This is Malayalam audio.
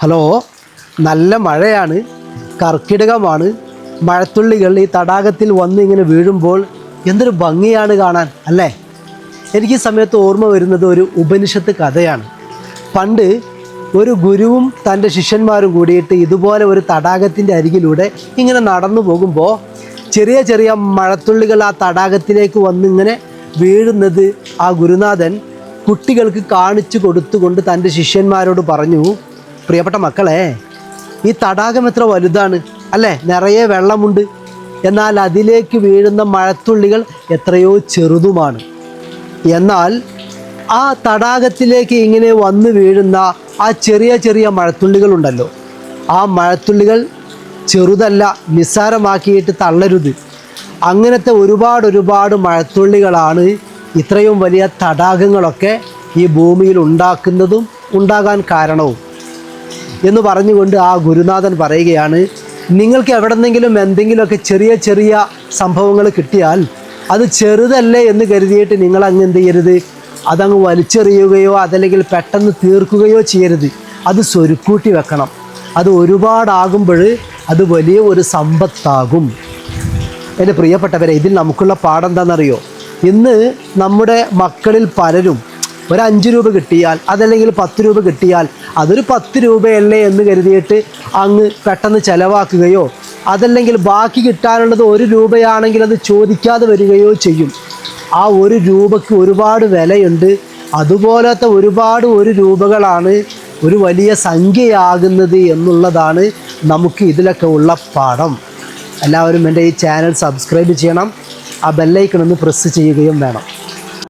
ഹലോ, നല്ല മഴയാണ്, കർക്കിടകമാണ്. മഴത്തുള്ളികൾ ഈ തടാകത്തിൽ വന്ന് ഇങ്ങനെ വീഴുമ്പോൾ എന്തൊരു ഭംഗിയാണ് കാണാൻ, അല്ലേ? എനിക്ക് ഈ സമയത്ത് ഓർമ്മ വരുന്നത് ഒരു ഉപനിഷത്ത് കഥയാണ്. പണ്ട് ഒരു ഗുരുവും തൻ്റെ ശിഷ്യന്മാരും കൂടിയിട്ട് ഇതുപോലെ ഒരു തടാകത്തിൻ്റെ അരികിലൂടെ ഇങ്ങനെ നടന്നു പോകുമ്പോൾ ചെറിയ ചെറിയ മഴത്തുള്ളികൾ ആ തടാകത്തിലേക്ക് വന്നിങ്ങനെ വീഴുന്നത് ആ ഗുരുനാഥൻ കുട്ടികൾക്ക് കാണിച്ചു കൊടുത്തുകൊണ്ട് തൻ്റെ ശിഷ്യന്മാരോട് പറഞ്ഞു, പ്രിയപ്പെട്ട മക്കളെ, ഈ തടാകം എത്ര വലുതാണ് അല്ലേ, നിറയെ വെള്ളമുണ്ട്. എന്നാൽ അതിലേക്ക് വീഴുന്ന മഴത്തുള്ളികൾ എത്രയോ ചെറുതുമാണ്. എന്നാൽ ആ തടാകത്തിലേക്ക് ഇങ്ങനെ വന്നു വീഴുന്ന ആ ചെറിയ ചെറിയ മഴത്തുള്ളികളുണ്ടല്ലോ, ആ മഴത്തുള്ളികൾ ചെറുതല്ല, നിസ്സാരമാക്കിയിട്ട് തള്ളരുത്. അങ്ങനത്തെ ഒരുപാട് മഴത്തുള്ളികളാണ് ഇത്രയും വലിയ തടാകങ്ങളൊക്കെ ഈ ഭൂമിയിൽ ഉണ്ടാക്കുന്നതും ഉണ്ടാകാൻ കാരണവും എന്ന് പറഞ്ഞുകൊണ്ട് ആ ഗുരുനാഥൻ പറയുകയാണ്, നിങ്ങൾക്ക് എവിടെന്നെങ്കിലും എന്തെങ്കിലുമൊക്കെ ചെറിയ ചെറിയ സംഭവങ്ങൾ കിട്ടിയാൽ അത് ചെറുതല്ലേ എന്ന് കരുതിയിട്ട് നിങ്ങളങ്ങ് എന്ത് ചെയ്യരുത്, അതങ്ങ് വലിച്ചെറിയുകയോ അതല്ലെങ്കിൽ പെട്ടെന്ന് തീർക്കുകയോ ചെയ്യരുത്. അത് സ്വരുക്കൂട്ടി വെക്കണം. അത് ഒരുപാടാകുമ്പോൾ അത് വലിയ ഒരു സമ്പത്താകും. എൻ്റെ പ്രിയപ്പെട്ടവരെ, ഇതിൽ നമുക്കുള്ള പാഠം എന്താണെന്നറിയോ? ഇന്ന് നമ്മുടെ മക്കളിൽ പലരും ഒരു 5 രൂപ കിട്ടിയാൽ അതല്ലെങ്കിൽ 10 രൂപ കിട്ടിയാൽ അതൊരു 10 രൂപയല്ലേ എന്ന് കരുതിയിട്ട് അങ്ങ് പെട്ടെന്ന് ചിലവാക്കുകയോ അതല്ലെങ്കിൽ ബാക്കി കിട്ടാനുള്ളത് 1 രൂപയാണെങ്കിൽ അത് ചോദിക്കാതെ വരികയോ ചെയ്യും. ആ 1 രൂപയ്ക്ക് ഒരുപാട് വിലയുണ്ട്. അതുപോലത്തെ ഒരുപാട് 1 രൂപകളാണ് ഒരു വലിയ സംഖ്യയാകുന്നത് എന്നുള്ളതാണ് നമുക്ക് ഇതിലൊക്കെ ഉള്ള പാഠം. എല്ലാവരും എൻ്റെ ഈ ചാനൽ സബ്സ്ക്രൈബ് ചെയ്യണം, ആ ബെല്ലൈക്കൺ ഒന്ന് പ്രസ് ചെയ്യുകയും വേണം.